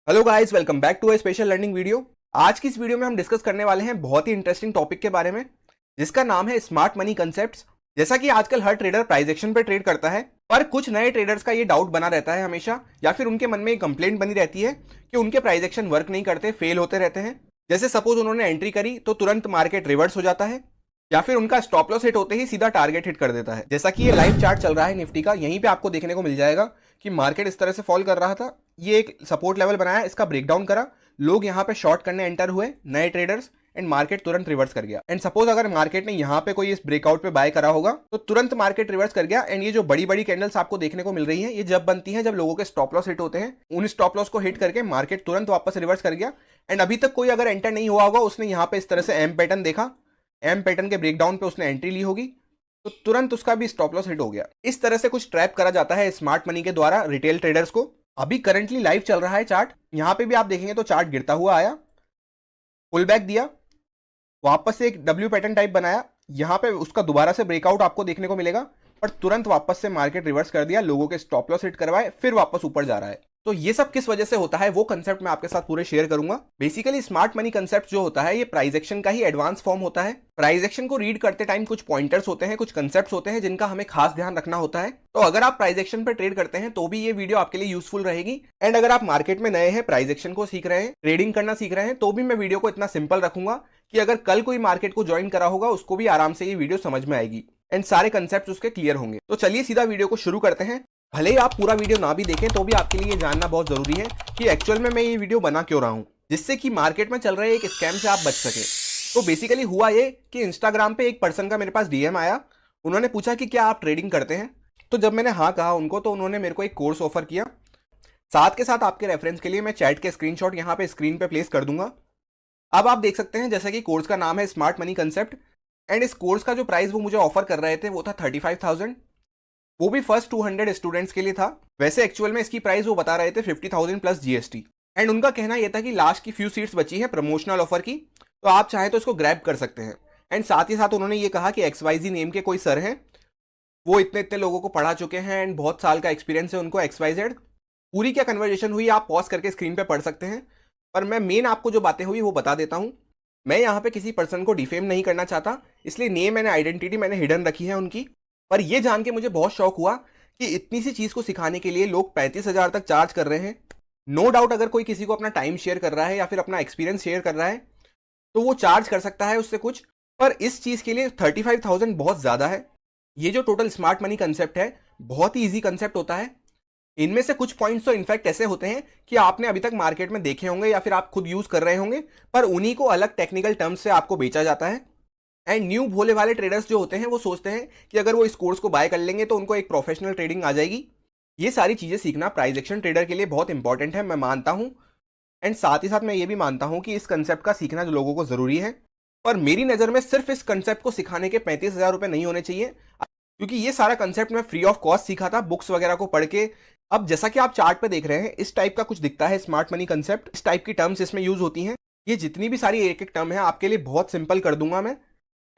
Hello guys, welcome back to a special learning video. आज की इस वीडियो में हम डिस्कस करने वाले हैं बहुत ही इंटरेस्टिंग टॉपिक के बारे में, जिसका नाम है स्मार्ट मनी कंसेप्ट्स। जैसा कि आजकल हर ट्रेडर प्राइस एक्शन पे ट्रेड करता है, पर कुछ नए ट्रेडर्स का ये डाउट बना रहता है हमेशा, या फिर उनके मन में एक कंप्लेंट बनी रहती है कि उनके प्राइस एक्शन वर्क नहीं करते, फेल होते रहते हैं। जैसे सपोज उन्होंने एंट्री करी तो तुरंत मार्केट रिवर्स हो जाता है, या फिर उनका स्टॉप लॉस हिट होते ही सीधा टारगेट हिट कर देता है। जैसा कि ये लाइव चार्ट चल रहा है निफ्टी का, यहीं पे आपको देखने को मिल जाएगा कि मार्केट इस तरह से फॉल कर रहा था, ये एक सपोर्ट लेवल बनाया, इसका ब्रेकडाउन करा, लोग यहाँ पे शॉर्ट करने एंटर हुए नए ट्रेडर्स, एंड मार्केट तुरंत रिवर्स कर गया। एंड सपोज अगर मार्केट ने यहाँ पे कोई इस ब्रेकआउट पे बाय करा होगा तो तुरंत मार्केट रिवर्स कर गया। एंड ये जो बड़ी बड़ी कैंडल्स आपको देखने को मिल रही हैं, ये जब बनती हैं जब लोगों के स्टॉप लॉस हिट होते हैं, उन स्टॉप लॉस को हिट करके मार्केट तुरंत वापस रिवर्स कर गया। एंड अभी तक कोई अगर एंटर नहीं हुआ होगा, उसने यहाँ पे इस तरह से एम पैटर्न देखा, एम पैटर्न के ब्रेकडाउन पे उसने एंट्री ली होगी, तो तुरंत उसका भी स्टॉप लॉस हिट हो गया। इस तरह से कुछ ट्रैप करा जाता है स्मार्ट मनी के द्वारा रिटेल ट्रेडर्स को। अभी करंटली लाइव चल रहा है चार्ट, यहाँ पे भी आप देखेंगे तो चार्ट गिरता हुआ आया, पुल बैक दिया, वापस से एक डब्ल्यू पैटर्न टाइप बनाया, यहाँ पे उसका दोबारा से ब्रेकआउट आपको देखने को मिलेगा, पर तुरंत वापस से मार्केट रिवर्स कर दिया, लोगों के स्टॉप लॉस हिट करवाए, फिर वापस ऊपर जा रहा है। तो ये सब किस वजह से होता है वो कंसेप्ट मैं आपके साथ पूरे शेयर करूंगा। बेसिकली स्मार्ट मनी कंसेप्ट जो होता है, ये प्राइस एक्शन का ही एडवांस फॉर्म होता है। प्राइस एक्शन को रीड करते टाइम कुछ पॉइंटर्स होते हैं, कुछ कंसेप्ट्स होते हैं जिनका हमें खास ध्यान रखना होता है। तो अगर आप प्राइस एक्शन पर ट्रेड करते हैं तो भी ये वीडियो आपके लिए यूजफुल रहेगी। एंड अगर आप मार्केट में नए हैं, प्राइस एक्शन को सीख रहे हैं, ट्रेडिंग करना सीख रहे हैं, तो भी मैं वीडियो को इतना सिंपल रखूंगा कि अगर कल कोई मार्केट को ज्वाइन करा होगा उसको भी आराम से ये वीडियो समझ में आएगी एंड सारे कंसेप्ट उसके क्लियर होंगे। तो चलिए सीधा वीडियो को शुरू करते हैं। भले ही आप पूरा वीडियो ना भी देखें तो भी आपके लिए ये जानना बहुत जरूरी है कि एक्चुअल में मैं ये वीडियो बना क्यों रहा हूं, जिससे कि मार्केट में चल रहे एक स्कैम से आप बच सके। तो बेसिकली हुआ ये कि इंस्टाग्राम पे एक पर्सन का मेरे पास डीएम आया, उन्होंने पूछा कि क्या आप ट्रेडिंग करते हैं। तो जब मैंने हाँ कहा उनको, तो उन्होंने मेरे को एक कोर्स ऑफर किया। साथ के साथ आपके रेफरेंस के लिए मैं चैट के स्क्रीनशॉट यहाँ पे स्क्रीन पे प्लेस कर दूंगा। अब आप देख सकते हैं जैसा कि कोर्स का नाम है स्मार्ट मनी कंसेप्ट, एंड इस कोर्स का जो प्राइस वो मुझे ऑफर कर रहे थे वो था 35,000, वो भी फर्स्ट 200 स्टूडेंट्स के लिए था। वैसे एक्चुअल में इसकी प्राइस वो बता रहे थे 50,000 प्लस जीएसटी। एंड उनका कहना यह था कि लास्ट की फ्यू सीट्स बची हैं प्रमोशनल ऑफर की, तो आप चाहें तो इसको ग्रैब कर सकते हैं। एंड साथ ही साथ उन्होंने ये कहा कि XYZ नेम के कोई सर हैं, वो इतने इतने लोगों को पढ़ा चुके हैं एंड बहुत साल का एक्सपीरियंस है उनको XYZ। पूरी क्या कन्वर्जेशन हुई आप पॉज करके स्क्रीन पे पढ़ सकते हैं, पर मैं मेन आपको जो बातें हुई वो बता देता हूँ। मैं यहाँ पे किसी पर्सन को डिफेम नहीं करना चाहता, इसलिए नेम एंड आइडेंटिटी मैंने हिडन रखी है उनकी। पर यह जान के मुझे बहुत शौक हुआ कि इतनी सी चीज को सिखाने के लिए लोग 35,000 तक चार्ज कर रहे हैं। नो डाउट अगर कोई किसी को अपना टाइम शेयर कर रहा है या फिर अपना एक्सपीरियंस शेयर कर रहा है तो वो चार्ज कर सकता है उससे कुछ, पर इस चीज के लिए 35,000 बहुत ज्यादा है। ये जो टोटल स्मार्ट मनी कंसेप्ट है बहुत ही ईजी कंसेप्ट होता है। इनमें से कुछ पॉइंट्स तो इनफैक्ट ऐसे होते हैं कि आपने अभी तक मार्केट में देखे होंगे या फिर आप खुद यूज कर रहे होंगे, पर उन्हीं को अलग टेक्निकल टर्म्स से आपको बेचा जाता है। एंड न्यू भोले वाले ट्रेडर्स जो होते हैं वो सोचते हैं कि अगर वो इस कोर्स को बाय कर लेंगे तो उनको एक प्रोफेशनल ट्रेडिंग आ जाएगी। ये सारी चीजें सीखना प्राइस एक्शन ट्रेडर के लिए बहुत इंपॉर्टेंट है, मैं मानता हूं। एंड साथ ही साथ मैं ये भी मानता हूं कि इस कंसेप्ट का सीखना जो लोगों को जरूरी है, पर मेरी नजर में सिर्फ इस कंसेप्ट को सिखाने के 35,000 रुपए नहीं होने चाहिए, क्योंकि ये सारा कंसेप्ट मैं फ्री ऑफ कॉस्ट सीखा था बुक्स वगैरह को पढ़ के। अब जैसा कि आप चार्ट पे देख रहे हैं, इस टाइप का कुछ दिखता है स्मार्ट मनी कंसेप्ट, इस टाइप की टर्म्स इसमें यूज होती हैं। ये जितनी भी सारी एक एक टर्म है आपके लिए बहुत सिंपल कर दूंगा मैं।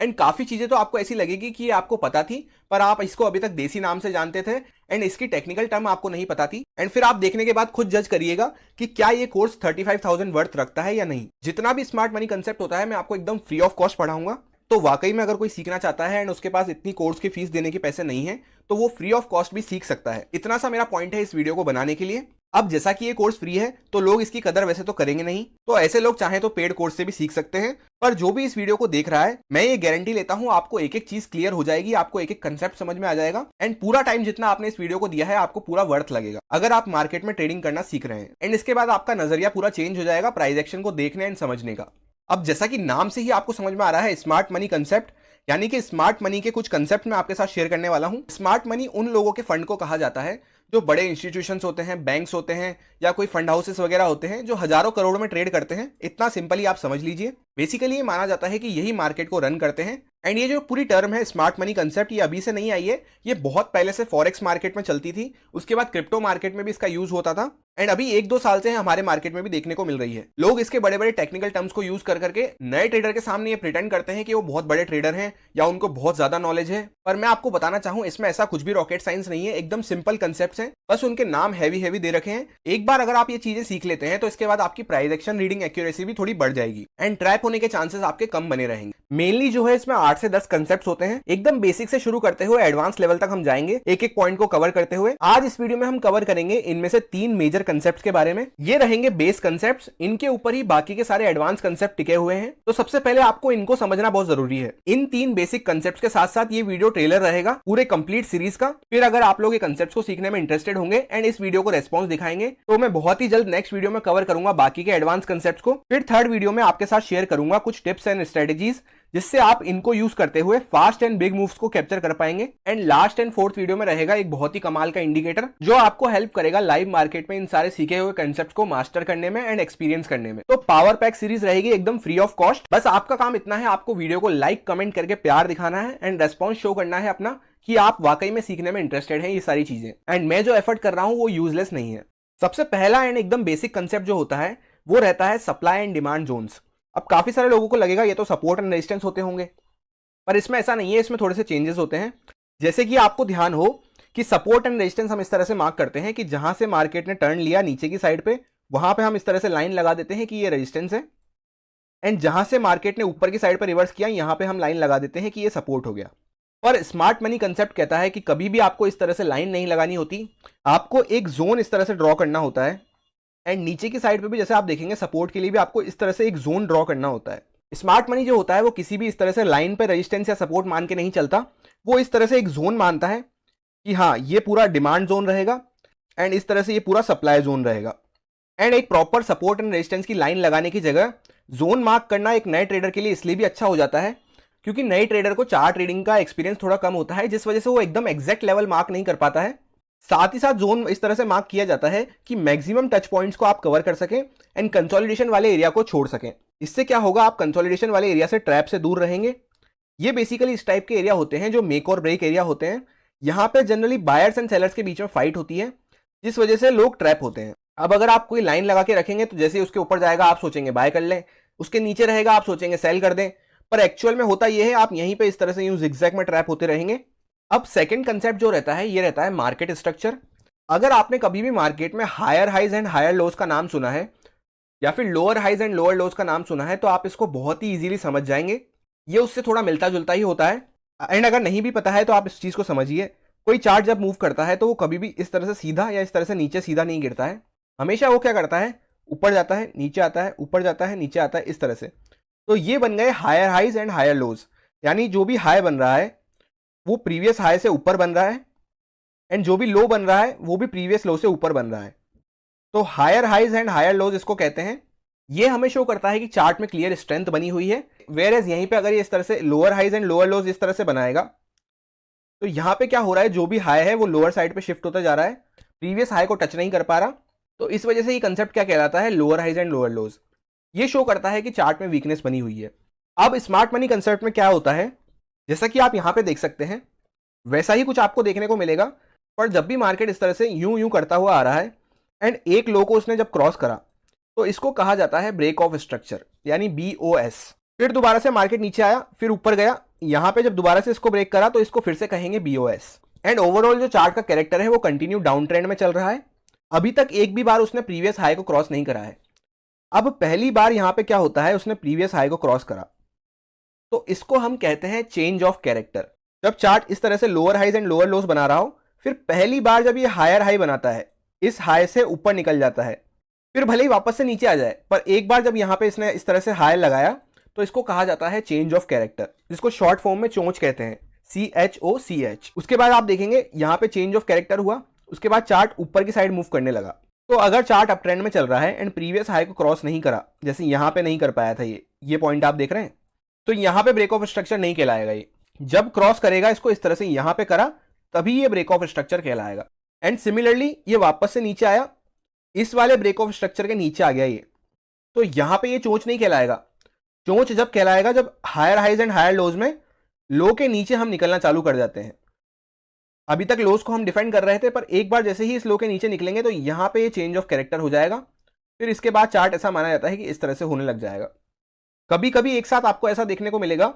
एंड काफी चीजें तो आपको ऐसी लगेगी कि ये आपको पता थी, पर आप इसको अभी तक देसी नाम से जानते थे एंड इसकी टेक्निकल टर्म आपको नहीं पता थी। एंड फिर आप देखने के बाद खुद जज करिएगा कि क्या ये कोर्स 35,000 वर्थ रखता है या नहीं। जितना भी स्मार्ट मनी कंसेप्ट होता है मैं आपको एकदम फ्री ऑफ कॉस्ट पढ़ाऊंगा, तो वाकई में अगर कोई सीखना चाहता है एंड उसके पास इतनी कोर्स की फीस देने के पैसे नहीं है तो वो फ्री ऑफ कॉस्ट भी सीख सकता है। इतना सा मेरा पॉइंट है इस वीडियो को बनाने के लिए। अब जैसा कि ये कोर्स फ्री है तो लोग इसकी कदर वैसे तो करेंगे नहीं, तो ऐसे लोग चाहे तो पेड कोर्स से भी सीख सकते हैं। पर जो भी इस वीडियो को देख रहा है, मैं ये गारंटी लेता हूं आपको एक एक चीज क्लियर हो जाएगी, आपको एक एक कंसेप्ट समझ में आ जाएगा एंड पूरा टाइम जितना आपने इस वीडियो को दिया है आपको पूरा वर्थ लगेगा अगर आप मार्केट में ट्रेडिंग करना सीख रहे हैं। एंड इसके बाद आपका नजरिया पूरा चेंज हो जाएगा प्राइस एक्शन को देखने एंड समझने का। अब जैसा कि नाम से ही आपको समझ में आ रहा है स्मार्ट मनी कंसेप्ट, यानी कि स्मार्ट मनी के कुछ कंसेप्ट मैं आपके साथ शेयर करने वाला हूं। स्मार्ट मनी उन लोगों के फंड को कहा जाता है जो बड़े इंस्टीट्यूशंस होते हैं, बैंक्स होते हैं या कोई फंड हाउसेस वगैरह होते हैं जो हजारों करोड़ में ट्रेड करते हैं। इतना सिंपली आप समझ लीजिए। बेसिकली ये माना जाता है कि यही मार्केट को रन करते हैं एंड ये जो पूरी टर्म है स्मार्ट मनी कंसेप्ट, ये अभी से नहीं आई है, ये बहुत पहले से फॉरेक्स मार्केट में चलती थी, उसके बाद क्रिप्टो मार्केट में भी इसका यूज होता था, एंड अभी 1-2 साल से हमारे मार्केट में भी देखने को मिल रही है। लोग इसके बड़े बड़े टेक्निकल टर्म्स को यूज कर करके नए ट्रेडर के सामने ये प्रिटेंड करते हैं कि वो बहुत बड़े ट्रेडर हैं या उनको बहुत ज्यादा नॉलेज है, पर मैं आपको बताना चाहूं इसमें ऐसा कुछ भी रॉकेट साइंस नहीं है, एकदम सिंपल कंसेप्ट है, बस उनके नाम हैवी दे रखे हैं। एक बार अगर आप ये चीजें सीख लेते हैं तो इसके बाद आपकी प्राइस एक्शन रीडिंग एक्यूरेसी भी थोड़ी बढ़ जाएगी एंड ट्रैप होने के चांसेस आपके कम बने रहेंगे। मेनली जो है इसमें 8 से 10 कंसेप्ट होते हैं, एकदम बेसिक से शुरू करते हुए एडवांस लेवल तक हम जाएंगे, एक एक पॉइंट को कवर करते हुए। आज इस वीडियो में हम कवर करेंगे इनमें से 3 मेजर कंसेप्ट के बारे में। ये रहेंगे बेस कंसेप्ट्स, इनके ऊपर ही बाकी के सारे एडवांस कंसेप्ट टिके हुए हैं, तो सबसे पहले आपको इनको समझना बहुत जरूरी है। इन 3 बेसिक कंसेप्ट के साथ साथ ये वीडियो ट्रेलर रहेगा पूरे कंप्लीट सीरीज का। फिर अगर आप लोग ये कंसेप्ट को सीखने में इंटरेस्टेड होंगे एंड इस वीडियो को रेस्पॉन्स दिखाएंगे तो मैं बहुत ही जल्द नेक्स्ट वीडियो में कवर करूंगा बाकी के एडवांस कंसेप्ट को। फिर थर्ड वीडियो में आपके साथ शेयर करूंगा कुछ टिप्स एंड स्ट्रेटेजीज जिससे आप इनको यूज करते हुए फास्ट एंड बिग मूव्स को कैप्चर कर पाएंगे। And last and fourth video में रहेगा एक बहुत ही कमाल का इंडिकेटर जो आपको हेल्प करेगा लाइव मार्केट में इन सारे सीखे हुए कंसेप्ट को मास्टर करने में एंड एक्सपीरियंस करने में। तो पावर पैक सीरीज रहेगी एकदम फ्री ऑफ कॉस्ट। बस आपका काम इतना है, आपको वीडियो को लाइक कमेंट करके प्यार दिखाना है एंड रेस्पॉन्स शो करना है अपना कि आप वाकई में सीखने में इंटरेस्टेड हैं ये सारी चीजें, एंड मैं जो एफर्ट कर रहा हूं वो यूजलेस नहीं है। सबसे पहला एंड एकदम बेसिक कंसेप्ट जो होता है वो रहता है सप्लाई एंड डिमांड जोन्स। अब काफी सारे लोगों को लगेगा ये तो सपोर्ट एंड रेजिस्टेंस होते होंगे, पर इसमें ऐसा नहीं है, इसमें थोड़े से चेंजेस होते हैं। जैसे कि आपको ध्यान हो कि सपोर्ट एंड रेजिस्टेंस हम इस तरह से मार्क करते हैं कि जहां से मार्केट ने टर्न लिया नीचे की साइड पे, वहां पे हम इस तरह से लाइन लगा देते हैं कि ये रेजिस्टेंस है, एंड जहां से मार्केट ने ऊपर की साइड पर रिवर्स किया यहां पे हम लाइन लगा देते हैं कि ये सपोर्ट हो गया। पर स्मार्ट मनी कंसेप्ट कहता है कि कभी भी आपको इस तरह से लाइन नहीं लगानी होती, आपको एक जोन इस तरह से ड्रॉ करना होता है, एंड नीचे की साइड पे भी जैसे आप देखेंगे सपोर्ट के लिए भी आपको इस तरह से एक जोन ड्रॉ करना होता है। स्मार्ट मनी जो होता है वो किसी भी इस तरह से लाइन पे रेजिस्टेंस या सपोर्ट मान के नहीं चलता, वो इस तरह से एक जोन मानता है कि हाँ ये पूरा डिमांड जोन रहेगा एंड इस तरह से ये पूरा सप्लाई जोन रहेगा। एंड एक प्रॉपर सपोर्ट एंड रेजिस्टेंस की लाइन लगाने की जगह जोन मार्क करना एक नए ट्रेडर के लिए इसलिए भी अच्छा हो जाता है क्योंकि नए ट्रेडर को चार्ट ट्रेडिंग का एक्सपीरियंस थोड़ा कम होता है, जिस वजह से वो एकदम एग्जैक्ट लेवल मार्क नहीं कर पाता है। साथ ही साथ जोन इस तरह से मार्क किया जाता है कि मैक्सिमम टच पॉइंट्स को आप कवर कर सकें एंड कंसोलिडेशन वाले एरिया को छोड़ सकें। इससे क्या होगा, आप कंसोलिडेशन वाले एरिया से ट्रैप से दूर रहेंगे। ये बेसिकली इस टाइप के एरिया होते हैं जो मेक और ब्रेक एरिया होते हैं। यहाँ पे जनरली बायर्स एंड सेलर्स के बीच में फाइट होती है जिस वजह से लोग ट्रैप होते हैं। अब अगर आप कोई लाइन लगा के रखेंगे तो जैसे उसके ऊपर जाएगा आप सोचेंगे बाय कर लें, उसके नीचे रहेगा आप सोचेंगे सेल कर दें, पर एक्चुअल में होता यह है आप यहीं पे इस तरह से यूं जिगजैग में ट्रैप होते रहेंगे। अब सेकंड कंसेप्ट जो रहता है ये रहता है मार्केट स्ट्रक्चर। अगर आपने कभी भी मार्केट में higher highs and higher lows का नाम सुना है या फिर lower highs and lower lows का नाम सुना है तो आप इसको बहुत ही इजीली समझ जाएंगे, ये उससे थोड़ा मिलता जुलता ही होता है। एंड अगर नहीं भी पता है तो आप इस चीज को समझिए, कोई चार्ट जब मूव करता है तो वो कभी भी इस तरह से सीधा या इस तरह से नीचे सीधा नहीं गिरता है, हमेशा वो क्या करता है ऊपर जाता है नीचे आता है, ऊपर जाता है नीचे आता है, इस तरह से। तो ये बन गए higher highs and higher lows, यानी जो भी हाई बन रहा है वो प्रीवियस हाई से ऊपर बन रहा है एंड जो भी लो बन रहा है वो भी प्रीवियस लो से ऊपर बन रहा है। तो higher highs and higher lows इसको कहते हैं। ये हमें शो करता है कि चार्ट में क्लियर स्ट्रेंथ बनी हुई है। वेयर एज यहीं पे अगर ये इस तरह से lower highs and lower lows इस तरह से बनाएगा तो यहाँ पे क्या हो रहा है, जो भी हाई है वो लोअर साइड पे शिफ्ट होता जा रहा है, प्रीवियस हाई को टच नहीं कर पा रहा। तो इस वजह से ये कंसेप्ट क्या कहलाता है, lower highs and lower lows. ये शो करता है कि चार्ट में वीकनेस बनी हुई है। अब स्मार्ट मनी कंसेप्ट में क्या होता है, जैसा कि आप यहाँ पे देख सकते हैं वैसा ही कुछ आपको देखने को मिलेगा, पर जब भी मार्केट इस तरह से यूं यूं करता हुआ आ रहा है एंड एक लो को उसने जब क्रॉस करा तो इसको कहा जाता है ब्रेक ऑफ स्ट्रक्चर, यानी BOS। फिर दोबारा से मार्केट नीचे आया, फिर ऊपर गया, यहां पे जब दोबारा से इसको ब्रेक करा तो इसको फिर से कहेंगे BOS। एंड ओवरऑल जो चार्ट का कैरेक्टर है वो कंटिन्यू डाउन ट्रेंड में चल रहा है। अभी तक एक भी बार उसने प्रीवियस हाई को क्रॉस नहीं करा है। अब पहली बार यहां पे क्या होता है, उसने प्रीवियस हाई को क्रॉस करा तो इसको हम कहते हैं चेंज ऑफ कैरेक्टर। जब चार्ट इस तरह से lower highs and lower lows बना रहा हो, फिर पहली बार जब ये हायर हाई बनाता है, इस हाई से ऊपर निकल जाता है, फिर भले ही वापस से नीचे आ जाए, पर एक बार जब यहाँ पे इसने इस तरह से हाई लगाया तो इसको कहा जाता है चेंज ऑफ कैरेक्टर, जिसको शॉर्ट फॉर्म में चोंच कहते हैं, CHOCH। उसके बाद आप देखेंगे यहाँ पे चेंज ऑफ कैरेक्टर हुआ, उसके बाद चार्ट ऊपर की साइड मूव करने लगा। तो अगर चार्ट अप ट्रेंड में चल रहा है एंड प्रीवियस हाई को क्रॉस नहीं करा, जैसे यहाँ पे नहीं कर पाया था ये पॉइंट आप देख रहे हैं, तो यहाँ पे ब्रेक ऑफ स्ट्रक्चर नहीं कहलाएगा। ये जब क्रॉस करेगा इसको इस तरह से यहाँ पे करा तभी ये ब्रेक ऑफ स्ट्रक्चर कहलाएगा। एंड सिमिलरली ये वापस से नीचे आया, इस वाले ब्रेक ऑफ स्ट्रक्चर के नीचे आ गया ये, तो यहां पे ये चोंच नहीं कहलाएगा। चोंच जब कहलाएगा जब higher highs and higher lows में लो के नीचे हम निकलना चालू कर जाते हैं। अभी तक लोस को हम डिफेंड कर रहे थे, पर एक बार जैसे ही इस लो के नीचे निकलेंगे तो यहाँ पे ये चेंज ऑफ कैरेक्टर हो जाएगा। फिर इसके बाद चार्ट ऐसा माना जाता है कि इस तरह से होने लग जाएगा। कभी कभी एक साथ आपको ऐसा देखने को मिलेगा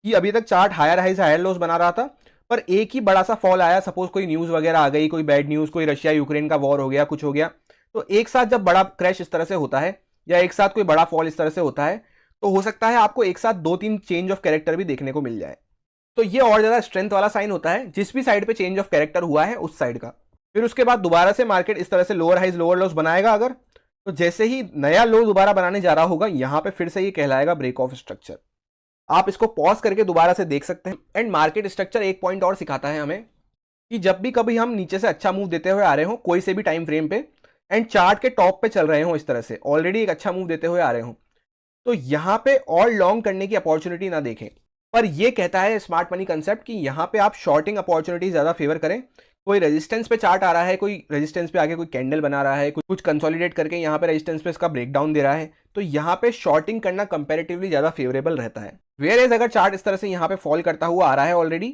कि अभी तक chart higher highs higher lows बना रहा था, पर एक ही बड़ा सा फॉल आया, सपोज कोई न्यूज वगैरह आ गई, कोई बैड न्यूज, कोई रशिया यूक्रेन का वॉर हो गया, कुछ हो गया, तो एक साथ जब बड़ा क्रैश इस तरह से होता है या एक साथ कोई बड़ा फॉल इस तरह से होता है, तो हो सकता है आपको एक साथ 2-3 चेंज ऑफ कैरेक्टर भी देखने को मिल जाए। तो ये और ज्यादा स्ट्रेंथ वाला साइन होता है जिस भी साइड पे चेंज ऑफ कैरेक्टर हुआ है उस साइड का। फिर उसके बाद दोबारा से मार्केट इस तरह से लोअर हाइज लोअर लोस बनाएगा अगर, तो जैसे ही नया लो दोबारा बनाने जा रहा होगा, यहां पे फिर से ये कहलाएगा ब्रेक ऑफ स्ट्रक्चर। आप इसको पॉज करके दोबारा से देख सकते हैं। एंड मार्केट स्ट्रक्चर एक पॉइंट और सिखाता है हमें कि जब भी कभी हम नीचे से अच्छा मूव देते हुए आ रहे हो कोई से भी टाइम फ्रेम पे, एंड चार्ट के टॉप पे चल रहे हो, इस तरह से ऑलरेडी एक अच्छा मूव देते हुए आ रहे हो, तो यहां पे और लॉन्ग करने की अपॉर्चुनिटी ना देखें। पर यह कहता है स्मार्ट मनी कंसेप्ट कि यहां पे आप शॉर्टिंग अपॉर्चुनिटी ज्यादा फेवर करें। कोई रेजिस्टेंस पे चार्ट आ रहा है, कोई रेजिस्टेंस पे आगे कोई कैंडल बना रहा है, कुछ कंसोलिडेट करके यहाँ पे रेजिस्टेंस पे इसका ब्रेकडाउन दे रहा है, तो यहाँ पे शॉर्टिंग करना कंपैरेटिवली ज्यादा फेवरेबल रहता है। वेयर एज अगर चार्ट इस तरह से यहाँ पे फॉल करता हुआ आ रहा है ऑलरेडी,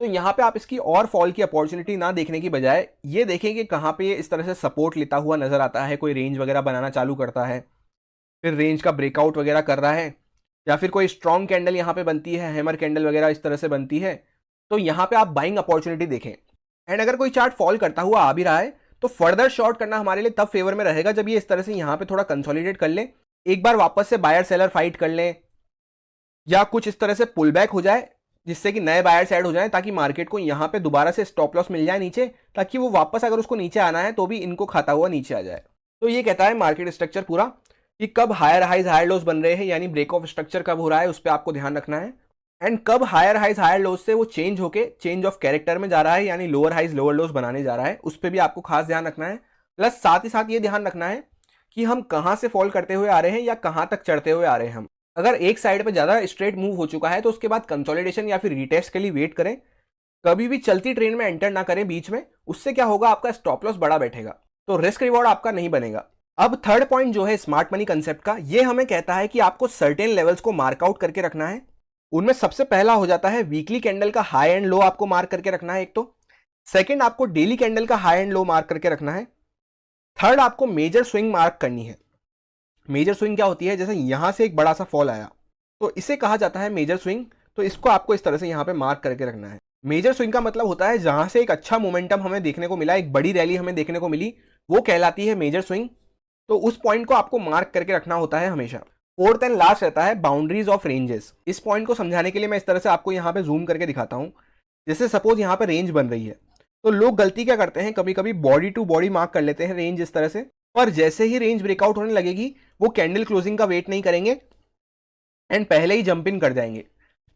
तो यहाँ पे आप इसकी और फॉल की अपॉर्चुनिटी ना देखने की बजाय ये देखें कि कहाँ पे ये इस तरह से सपोर्ट लेता हुआ नजर आता है, कोई रेंज वगैरह बनाना चालू करता है, फिर रेंज का ब्रेकआउट वगैरह कर रहा है, या फिर कोई स्ट्रॉन्ग कैंडल यहाँ पे बनती है, हैमर कैंडल वगैरह इस तरह से बनती है, तो यहाँ पे आप बाइंग अपॉर्चुनिटी देखें। एंड अगर कोई चार्ट फॉल करता हुआ आ भी रहा है तो फर्दर शॉर्ट करना हमारे लिए तब फेवर में रहेगा जब ये इस तरह से यहाँ पे थोड़ा कंसोलिडेट कर ले, एक बार वापस से बायर सेलर फाइट कर ले, या कुछ इस तरह से पुल बैक हो जाए जिससे कि नए बायर्स ऐड हो जाए, ताकि मार्केट को यहाँ पे दोबारा से स्टॉप लॉस मिल जाए नीचे, ताकि वो वापस अगर उसको नीचे आना है तो भी इनको खाता हुआ नीचे आ जाए। तो ये कहता है मार्केट स्ट्रक्चर पूरा कि कब हायर हाइज हायर लोस बन रहे हैं, यानी ब्रेक ऑफ स्ट्रक्चर कब हो रहा है उस पर आपको ध्यान रखना है। एंड कब हायर हाइज हायर लोस से वो चेंज होके चेंज ऑफ कैरेक्टर में जा रहा है, यानी लोअर हाइज लोअर लोस बनाने जा रहा है, उस पर भी आपको खास ध्यान रखना है। प्लस साथ ही साथ ये ध्यान रखना है कि हम कहाँ से फॉल करते हुए आ रहे हैं या कहाँ तक चढ़ते हुए आ रहे हैं हम। अगर एक साइड पे ज्यादा स्ट्रेट मूव हो चुका है तो उसके बाद कंसोलिडेशन या फिर रिटेस्ट के लिए वेट करें। कभी भी चलती ट्रेन में एंटर ना करें बीच में, उससे क्या होगा, आपका स्टॉप लॉस बड़ा बैठेगा, तो रिस्क रिवॉर्ड आपका नहीं बनेगा। अब थर्ड पॉइंट जो है स्मार्ट मनी कंसेप्ट का, ये हमें कहता है कि आपको सर्टेन लेवल्स को मार्कआउट करके रखना है। उनमें सबसे पहला हो जाता है वीकली कैंडल का हाई एंड लो आपको मार्क करके रखना है एक तो। सेकंड, आपको डेली कैंडल का हाई एंड लो मार्क करके रखना है। थर्ड, आपको मेजर स्विंग मार्क करनी है। मेजर स्विंग क्या होती है, जैसे यहां से एक बड़ा सा फॉल आया तो इसे कहा जाता है मेजर स्विंग, तो इसको आपको इस तरह से यहां पे मार्क करके रखना है। मेजर स्विंग का मतलब होता है जहां से एक अच्छा मोमेंटम हमें देखने को मिला, एक बड़ी रैली हमें देखने को मिली, वो कहलाती है मेजर स्विंग। तो उस पॉइंट को आपको मार्क करके रखना होता है हमेशा। फोर्थ एंड लास्ट रहता है बाउंड्रीज ऑफ रेंजेस। इस पॉइंट को समझाने के लिए मैं इस तरह से आपको यहाँ पे जूम करके दिखाता हूँ। जैसे सपोज यहाँ पे रेंज बन रही है, तो लोग गलती क्या करते हैं, कभी कभी बॉडी टू बॉडी मार्क कर लेते हैं रेंज इस तरह से, पर जैसे ही रेंज ब्रेकआउट होने लगेगी वो कैंडल क्लोजिंग का वेट नहीं करेंगे एंड पहले ही जंप इन कर जाएंगे,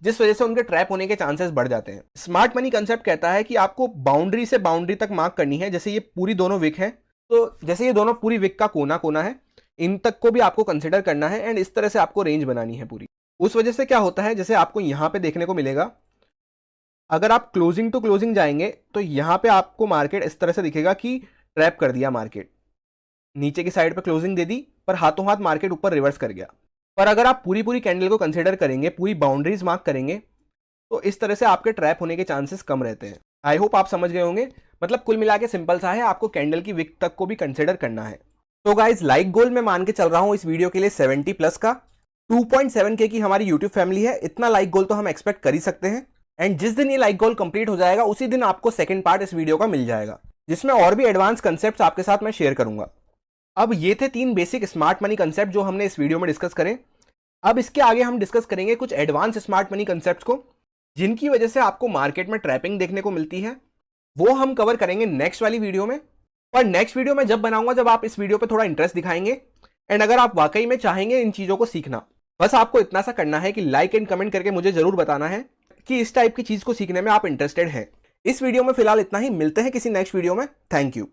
जिस वजह से उनके ट्रैप होने के चांसेस बढ़ जाते हैं। स्मार्ट मनी कंसेप्ट कहता है कि आपको बाउंड्री से बाउंड्री तक मार्क करनी है। जैसे ये पूरी दोनों विक है, तो जैसे ये दोनों पूरी विक का कोना कोना है, इन तक को भी आपको कंसिडर करना है एंड इस तरह से आपको रेंज बनानी है पूरी। उस वजह से क्या होता है, जैसे आपको यहां पे देखने को मिलेगा, अगर आप क्लोजिंग टू क्लोजिंग जाएंगे तो यहां पे आपको मार्केट इस तरह से दिखेगा कि ट्रैप कर दिया मार्केट, नीचे की साइड पे क्लोजिंग दे दी पर हाथों हाथ मार्केट ऊपर रिवर्स कर गया। पर अगर आप पूरी पूरी कैंडल को कंसिडर करेंगे, पूरी बाउंड्रीज मार्क करेंगे, तो इस तरह से आपके ट्रैप होने के चांसेस कम रहते हैं। आई होप आप समझ गए होंगे। मतलब कुल मिला के सिंपल सा है, आपको कैंडल की विक तक को भी कंसिडर करना है। तो गाइज लाइक गोल मैं मान के चल रहा हूं इस वीडियो के लिए 70 प्लस का। 2.7K की हमारी यूट्यूब फैमिली है, इतना लाइक गोल तो हम एक्सपेक्ट कर ही सकते हैं। एंड जिस दिन ये लाइक गोल कंप्लीट हो जाएगा उसी दिन आपको सेकंड पार्ट इस वीडियो का मिल जाएगा, जिसमें और भी एडवांस कंसेप्ट आपके साथ मैं शेयर करूंगा। अब ये थे 3 बेसिक स्मार्ट मनी कंसेप्ट जो हमने इस वीडियो में डिस्कस करें। अब इसके आगे हम डिस्कस करेंगे कुछ एडवांस स्मार्ट मनी कंसेप्ट को, जिनकी वजह से आपको मार्केट में ट्रैपिंग देखने को मिलती है। वो हम कवर करेंगे नेक्स्ट वाली वीडियो में। पर नेक्स्ट वीडियो में जब बनाऊंगा, जब आप इस वीडियो पे थोड़ा इंटरेस्ट दिखाएंगे एंड अगर आप वाकई में चाहेंगे इन चीजों को सीखना, बस आपको इतना सा करना है कि लाइक एंड कमेंट करके मुझे जरूर बताना है कि इस टाइप की चीज को सीखने में आप इंटरेस्टेड हैं। इस वीडियो में फिलहाल इतना ही, मिलते हैं किसी नेक्स्ट वीडियो में। Thank you.